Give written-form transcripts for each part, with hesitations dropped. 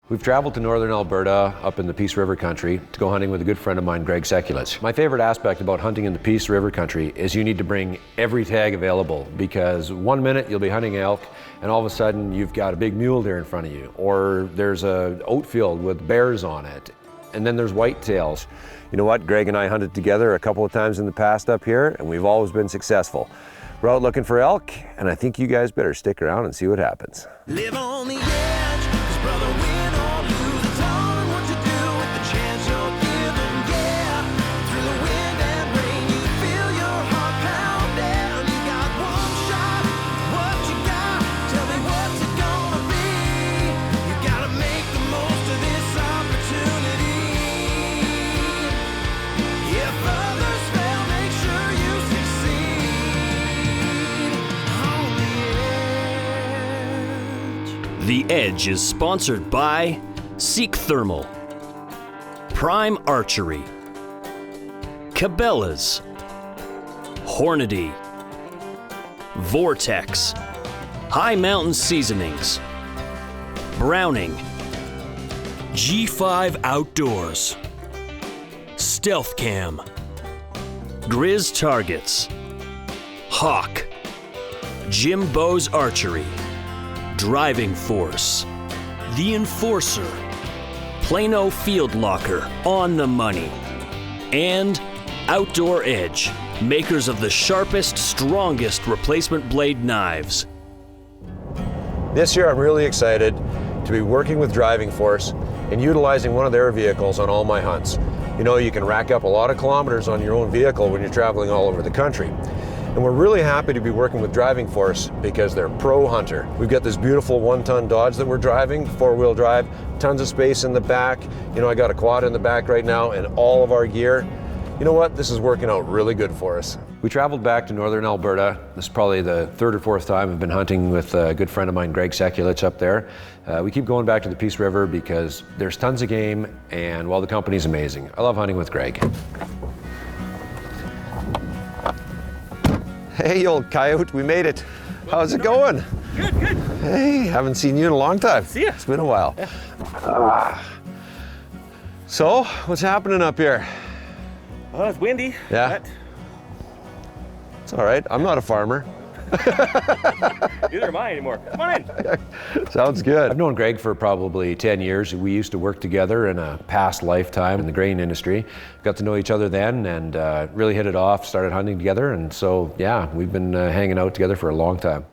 We've traveled to northern Alberta, up in the Peace River country, to go hunting with a good friend of mine, Greg Sekulitz. My favorite aspect about hunting in the Peace River country is you need to bring every tag available, because 1 minute you'll be hunting elk and all of a sudden you've got a big mule deer in front of you, or there's a oat field with bears on it, and then there's whitetails. You know what? Greg and I hunted together a couple of times in the past up here, and we've always been successful. We're out looking for elk, and I think you guys better stick around and see what happens. Live on the edge, 'cause brother, win or lose, it's all in what you do with the chance you're given. Yeah, through the wind and rain, you feel your heart pound down. You got one shot, what you got? Tell me what's it gonna be? You gotta make the most of this opportunity. If others fail, make sure you succeed. On the edge. The Edge is sponsored by Seek Thermal, Prime Archery, Cabela's, Hornady, Vortex, High Mountain Seasonings, Browning, G5 Outdoors, Stealth Cam, Grizz Targets, Hawk, Jim Bowes Archery, Driving Force, The Enforcer, Plano Field Locker, On the Money, and Outdoor Edge, makers of the sharpest, strongest replacement blade knives. This year I'm really excited to be working with Driving Force and utilizing one of their vehicles on all my hunts. You know, you can rack up a lot of kilometers on your own vehicle when you're traveling all over the country. And we're really happy to be working with Driving Force because they're pro hunter. We've got this beautiful 1-ton Dodge that we're driving, 4-wheel drive, tons of space in the back. You know, I got a quad in the back right now and all of our gear. You know what? This is working out really good for us. We traveled back to northern Alberta. This is probably the third or fourth time I've been hunting with a good friend of mine, Greg Sekulitz, up there. We keep going back to the Peace River because there's tons of game, and well, the company's amazing. I love hunting with Greg. Hey, old coyote, we made it. How's it going? Good, good. Hey, haven't seen you in a long time. See ya. It's been a while. Yeah. So, what's happening up here? Well, it's windy. Yeah. It's all right. I'm not a farmer. Neither am I anymore. Come on in. Sounds good. I've known Greg for probably 10 years. We used to work together in a past lifetime in the grain industry. Got to know each other then and really hit it off, started hunting together. And so, yeah, we've been hanging out together for a long time.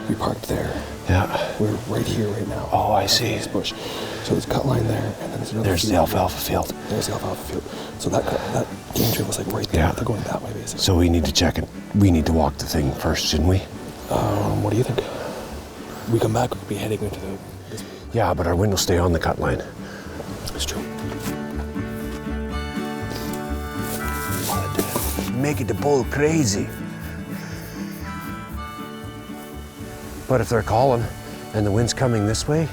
We parked there. Yeah. We're right here right now. Oh, I see. This bush. So there's cutline there, and then there's another. There's the alfalfa field. There's the alfalfa field. So that game trail was like right there. Yeah. They're going that way, basically. So we need to check it. We need to walk the thing first, shouldn't we? What do you think? We come back, we'll be heading into this. Yeah, but our wind will stay on the cut line. It's true. Make it the bull crazy. But if they're calling and the wind's coming this way,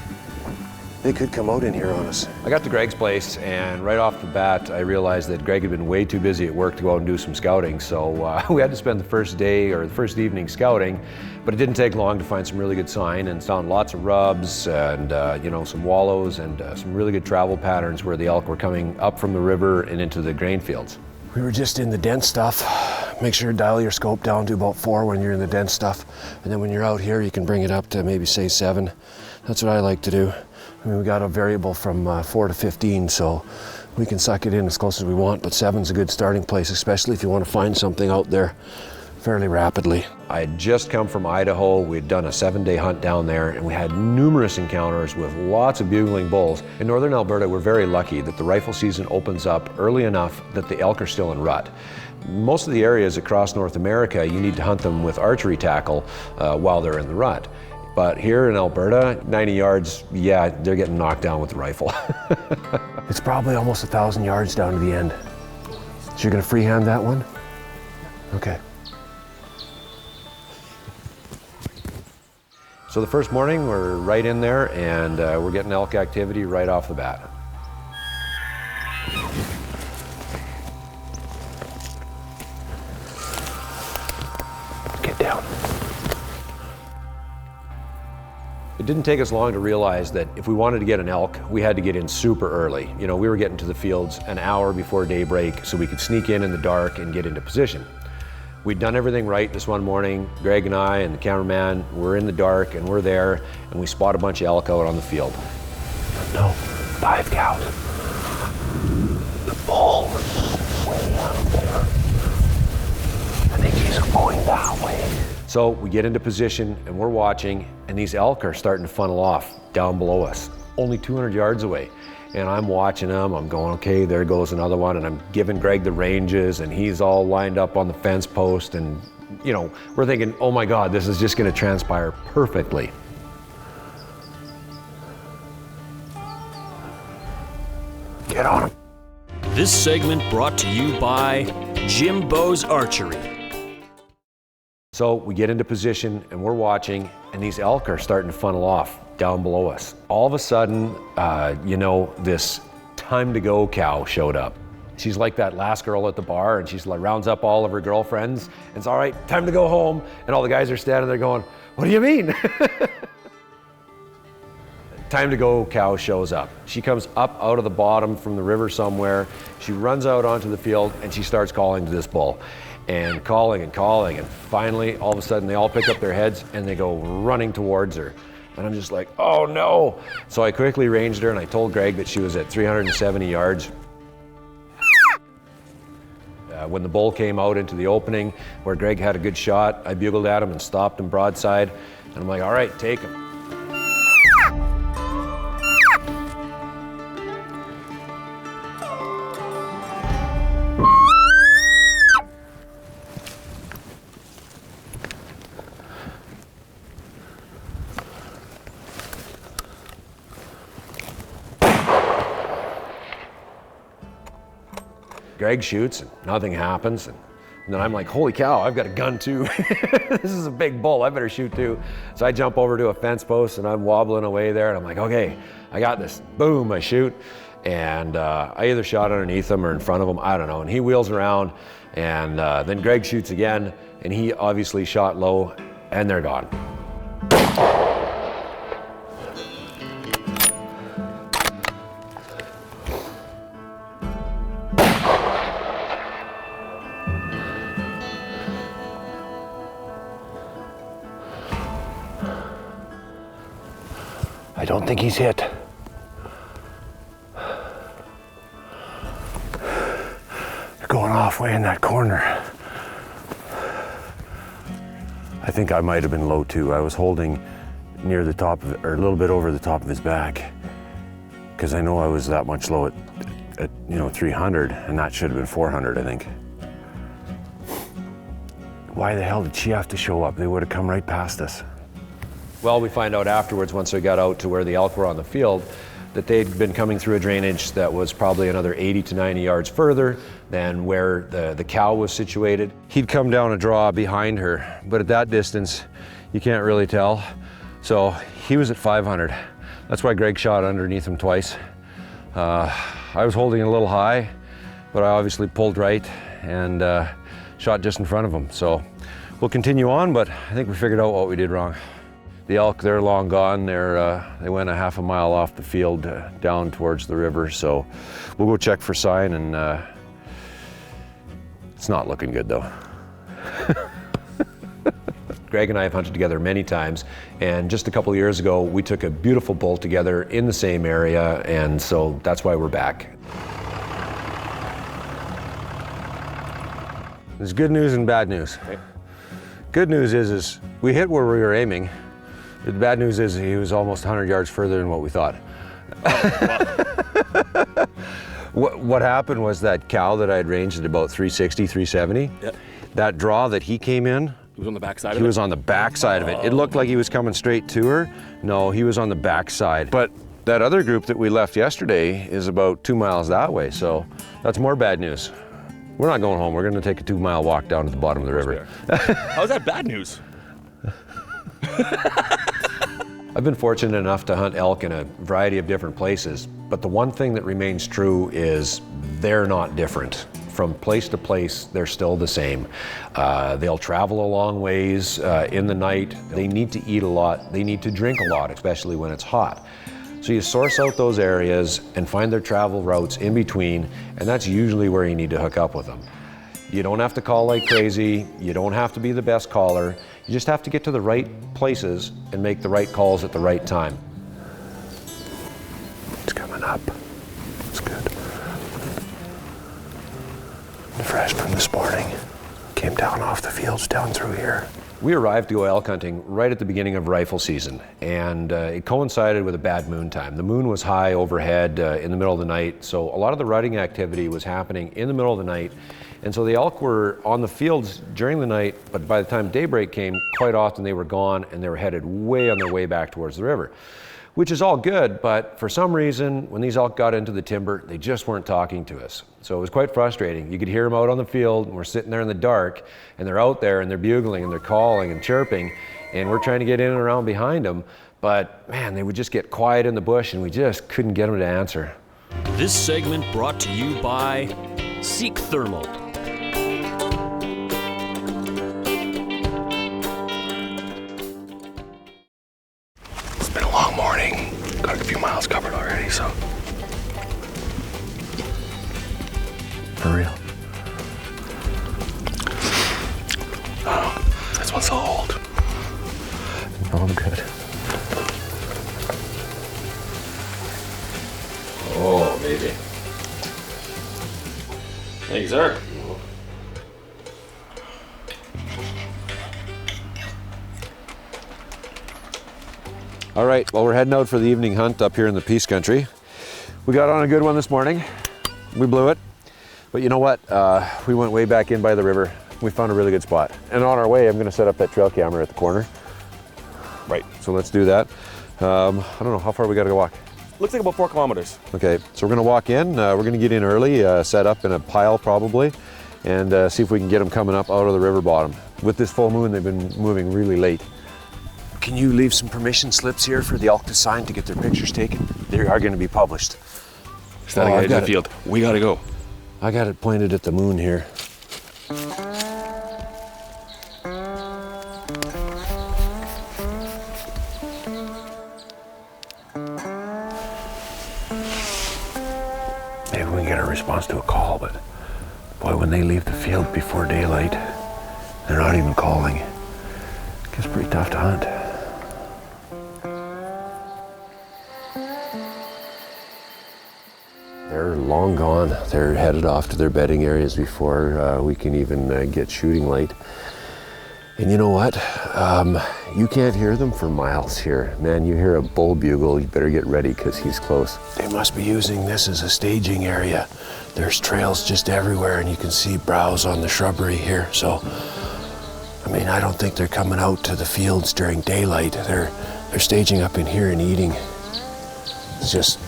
they could come out in here on us. I got to Greg's place, and right off the bat, I realized that Greg had been way too busy at work to go out and do some scouting. So we had to spend the first day or the first evening scouting, but it didn't take long to find some really good sign and found lots of rubs and you know, some wallows and some really good travel patterns where the elk were coming up from the river and into the grain fields. We were just in the dense stuff. Make sure to dial your scope down to about 4 when you're in the dense stuff. And then when you're out here, you can bring it up to maybe say 7. That's what I like to do. I mean, we got a variable from 4 to 15, so we can suck it in as close as we want, but 7's a good starting place, especially if you want to find something out there fairly rapidly. I had just come from Idaho. We'd done a 7-day hunt down there, and we had numerous encounters with lots of bugling bulls. In northern Alberta, we're very lucky that the rifle season opens up early enough that the elk are still in rut. Most of the areas across North America, you need to hunt them with archery tackle while they're in the rut. But here in Alberta, 90 yards, yeah, they're getting knocked down with the rifle. It's probably almost 1,000 yards down to the end. So you're gonna freehand that one? Okay. So the first morning, we're right in there, and we're getting elk activity right off the bat. Get down. It didn't take us long to realize that if we wanted to get an elk, we had to get in super early. You know, we were getting to the fields an hour before daybreak so we could sneak in the dark and get into position. We'd done everything right this one morning. Greg and I and the cameraman were in the dark and we're there and we spot a bunch of elk out on the field. No, 5 cows. The bull is way out there. I think he's going that way. So we get into position and we're watching, and these elk are starting to funnel off down below us, only 200 yards away. And I'm watching them, I'm going, okay, there goes another one, and I'm giving Greg the ranges, and he's all lined up on the fence post, and you know, we're thinking, oh my God, this is just gonna transpire perfectly. Get on him. This segment brought to you by Jim Bowes Archery. So we get into position and we're watching, and these elk are starting to funnel off down below us. All of a sudden, you know, this time to go cow showed up. She's like that last girl at the bar, and she's like rounds up all of her girlfriends and it's all right, time to go home. And all the guys are standing there going, what do you mean? Time to go cow shows up. She comes up out of the bottom from the river somewhere. She runs out onto the field and she starts calling to this bull. And calling, and finally, all of a sudden, they all pick up their heads and they go running towards her. And I'm just like, oh no. So I quickly ranged her and I told Greg that she was at 370 yards. When the bull came out into the opening where Greg had a good shot, I bugled at him and stopped him broadside. And I'm like, all right, take him. Greg shoots and nothing happens. And then I'm like, holy cow, I've got a gun too. This is a big bull, I better shoot too. So I jump over to a fence post and I'm wobbling away there and I'm like, okay, I got this. Boom, I shoot. And I either shot underneath him or in front of him, I don't know. And he wheels around and then Greg shoots again and he obviously shot low and they're gone. I don't think he's hit. They're going off way in that corner. I think I might have been low too. I was holding near the top of it, or a little bit over the top of his back, because I know I was that much low at 300, and that should have been 400, I think. Why the hell did she have to show up? They would have come right past us. Well, we find out afterwards, once we got out to where the elk were on the field, that they'd been coming through a drainage that was probably another 80 to 90 yards further than where the cow was situated. He'd come down a draw behind her, but at that distance, you can't really tell. So he was at 500. That's why Greg shot underneath him twice. I was holding it a little high, but I obviously pulled right and shot just in front of him. So we'll continue on, but I think we figured out what we did wrong. The elk, they're long gone. They went a half a mile off the field down towards the river. So we'll go check for sign, and it's not looking good though. Greg and I have hunted together many times, and just a couple of years ago, we took a beautiful bull together in the same area, and so that's why we're back. There's good news and bad news. Okay. Good news is we hit where we were aiming. The bad news is he was almost 100 yards further than what we thought. What happened was that cow that I had ranged at about 360, 370, yep. That draw that he came in, he was on the back side of it? He was on the back side of it. It looked like he was coming straight to her. No, he was on the back side. But that other group that we left yesterday is about 2 miles that way, so that's more bad news. We're not going home. We're going to take a 2-mile walk down to the bottom of the river. How's that bad news? I've been fortunate enough to hunt elk in a variety of different places, but the one thing that remains true is they're not different from place to place, they're still the same. They'll travel a long ways in the night. They need to eat a lot. They need to drink a lot, especially when it's hot. So you source out those areas and find their travel routes in between, and that's usually where you need to hook up with them. You don't have to call like crazy. You don't have to be the best caller. You just have to get to the right places and make the right calls at the right time. It's coming up. It's good. Fresh from this morning. Came down off the fields down through here. We arrived to go elk hunting right at the beginning of rifle season, and it coincided with a bad moon time. The moon was high overhead in the middle of the night, so a lot of the rutting activity was happening in the middle of the night. And so the elk were on the fields during the night, but by the time daybreak came, quite often they were gone and they were headed way on their way back towards the river, which is all good, but for some reason, when these elk got into the timber, they just weren't talking to us. So it was quite frustrating. You could hear them out on the field, and we're sitting there in the dark, and they're out there and they're bugling and they're calling and chirping, and we're trying to get in and around behind them, but man, they would just get quiet in the bush and we just couldn't get them to answer. This segment brought to you by Seek Thermal. It's been a long morning. Got a few miles covered already, so. For real. Oh, this one's so old. No, I'm good. Oh, baby. Thank you, sir. All right, well, we're heading out for the evening hunt up here in the Peace Country. We got on a good one this morning. We blew it. But you know what? We went way back in by the river. We found a really good spot. And on our way, I'm gonna set up that trail camera at the corner. Right. So let's do that. I don't know, how far we gotta go walk? Looks like about 4 kilometers. Okay, so we're gonna walk in. We're gonna get in early, set up in a pile probably, and see if we can get them coming up out of the river bottom. With this full moon, they've been moving really late. Can you leave some permission slips here for the elk to sign to get their pictures taken? They are gonna be published. Standing I've edge got of the field. We gotta go. I got it pointed at the moon here. Maybe we can get a response to a call, but boy, when they leave the field before daylight, they're not even calling. Gets pretty tough to hunt. They're long gone. They're headed off to their bedding areas before we can even get shooting light. And you know what? You can't hear them for miles here. Man, you hear a bull bugle, you better get ready because he's close. They must be using this as a staging area. There's trails just everywhere and you can see browse on the shrubbery here. So, I mean, I don't think they're coming out to the fields during daylight. They're staging up in here and eating. It's just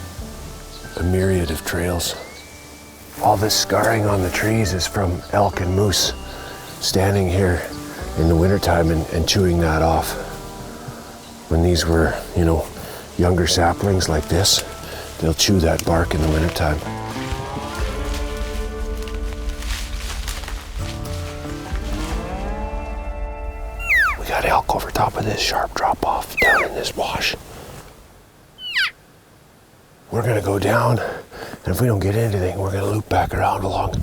a myriad of trails. All this scarring on the trees is from elk and moose standing here in the wintertime and chewing that off. When these were, you know, younger saplings like this, they'll chew that bark in the wintertime. We got elk over top of this sharp drop off down in this wash. We're gonna go down, and if we don't get anything, we're gonna loop back around along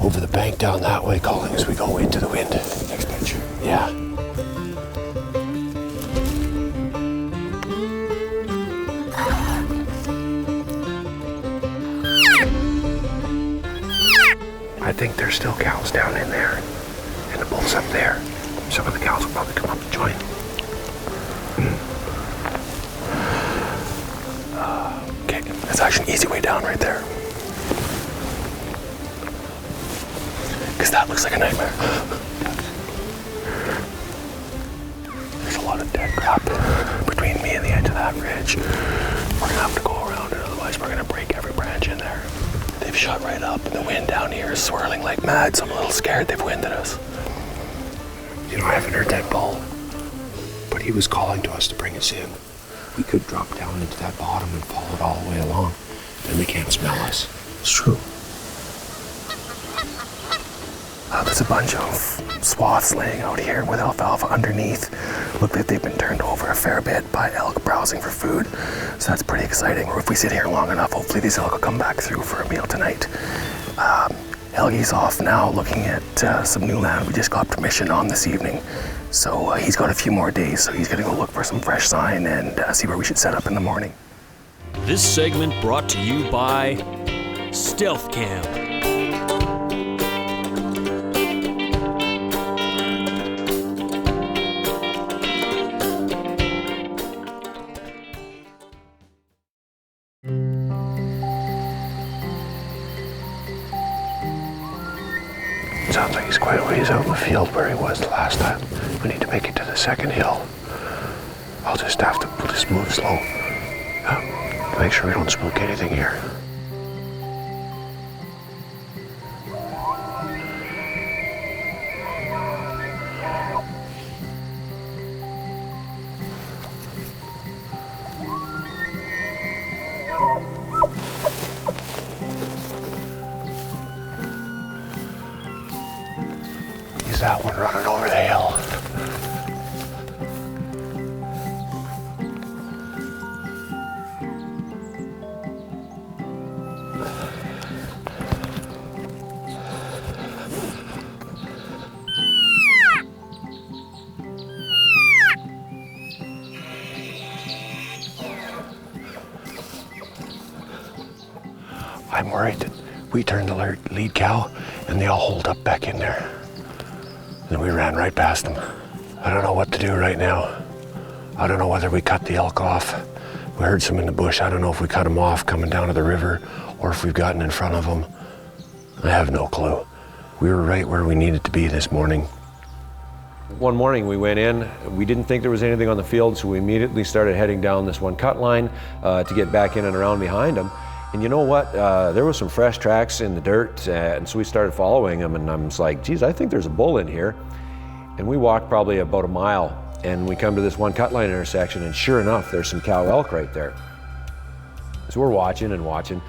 over the bank down that way, calling as we go into the wind. Next bench. Yeah. I think there's still cows down in there, and the bulls up there. Some of the cows will probably come up and join. Okay, that's actually an easy way down right there. Because that looks like a nightmare. There's a lot of dead crap between me and the edge of that ridge. We're gonna have to go around it, otherwise we're gonna break every branch in there. They've shut right up, and the wind down here is swirling like mad, so I'm a little scared they've winded us. You know, I haven't heard that bull, but he was calling to us to bring us in. We could drop down into that bottom and follow it all the way along. Then they can't smell us. It's true. There's a bunch of swaths laying out here with alfalfa underneath. Look like they've been turned over a fair bit by elk browsing for food. So that's pretty exciting. Or if we sit here long enough, hopefully these elk will come back through for a meal tonight. Helgie's off now looking at some new land we just got permission on this evening. So he's got a few more days, so he's gonna go look for some fresh sign and see where we should set up in the morning. This segment brought to you by Stealth Camp. Sounds like he's quite a ways out in the field where he was the last time. We need to make it to the second hill. We'll just move slow. Make sure we don't spook anything here. He's that one running over the hill. I'm worried that we turned the lead cow and they all holed up back in there. And we ran right past them. I don't know what to do right now. I don't know whether we cut the elk off. We heard some in the bush. I don't know if we cut them off coming down to the river or if we've gotten in front of them. I have no clue. We were right where we needed to be this morning. One morning we went in, we didn't think there was anything on the field, so we immediately started heading down this one cut line to get back in and around behind them. And you know what, there was some fresh tracks in the dirt, and so we started following them, and I'm just like, geez, I think there's a bull in here. And we walked probably about a mile, and we come to this one cut line intersection, and sure enough, there's some cow elk right there. So we're watching and watching,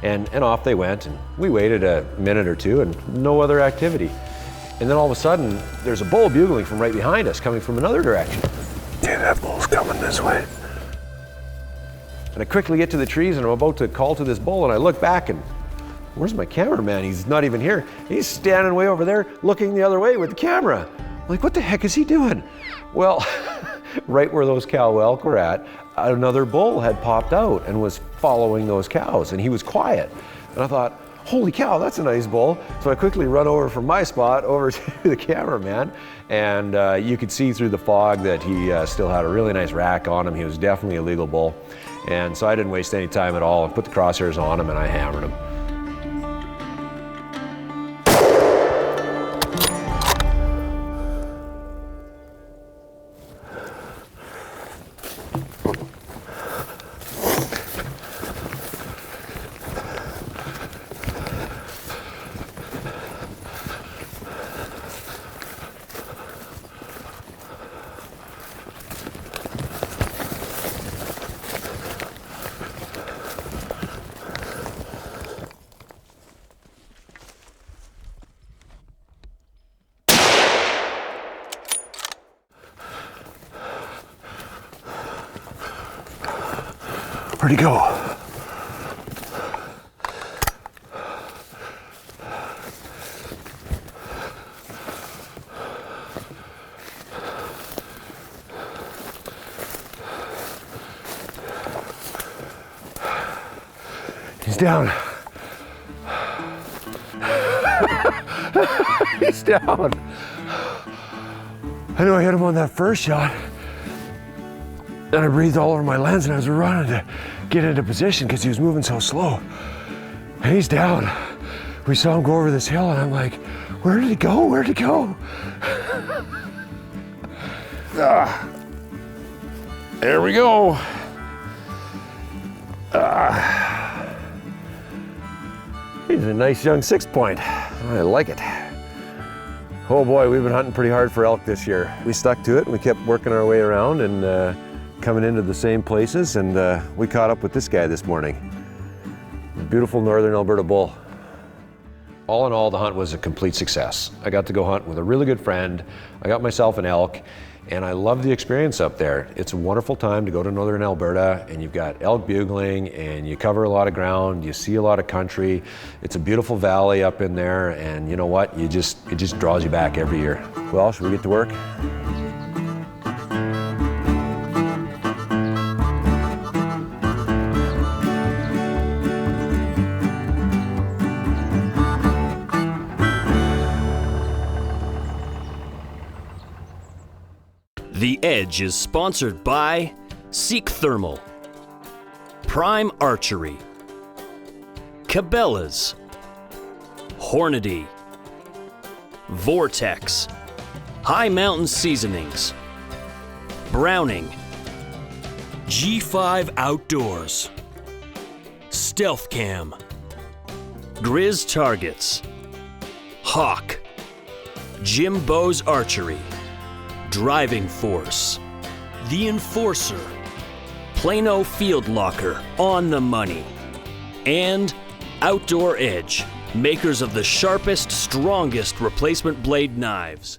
and off they went, and we waited a minute or two, and no other activity. And then all of a sudden, there's a bull bugling from right behind us, coming from another direction. Yeah, that bull's coming this way. And I quickly get to the trees and I'm about to call to this bull, and I look back and where's my cameraman? He's not even here. He's standing way over there looking the other way with the camera. I'm like, what the heck is he doing? Well, right where those cow elk were at, another bull had popped out and was following those cows, and he was quiet. And I thought, holy cow, that's a nice bull. So I quickly run over from my spot over to the cameraman, and you could see through the fog that he still had a really nice rack on him. He was definitely a legal bull. And so I didn't waste any time at all. I put the crosshairs on him and I hammered him. Where'd he go? He's down. He's down. I know I hit him on that first shot. And I breathed all over my lens, and I was running to get into position because he was moving so slow. And he's down. We saw him go over this hill, and I'm like, where did he go? Where'd he go? There we go. He's a nice young 6-point. I like it. Oh boy, we've been hunting pretty hard for elk this year. We stuck to it, and we kept working our way around and coming into the same places, and we caught up with this guy this morning. Beautiful northern Alberta bull. All in all, the hunt was a complete success. I got to go hunt with a really good friend. I got myself an elk, and I love the experience up there. It's a wonderful time to go to northern Alberta, and you've got elk bugling, and you cover a lot of ground, you see a lot of country. It's a beautiful valley up in there, and you know what? It just draws you back every year. Well, should we get to work? The Edge is sponsored by Seek Thermal, Prime Archery, Cabela's, Hornady, Vortex, High Mountain Seasonings, Browning, G5 Outdoors, Stealth Cam, Grizz Targets, Hawk, Jim Bowes Archery, Driving Force, The Enforcer, Plano Field Locker, On the Money, and Outdoor Edge, makers of the sharpest, strongest replacement blade knives.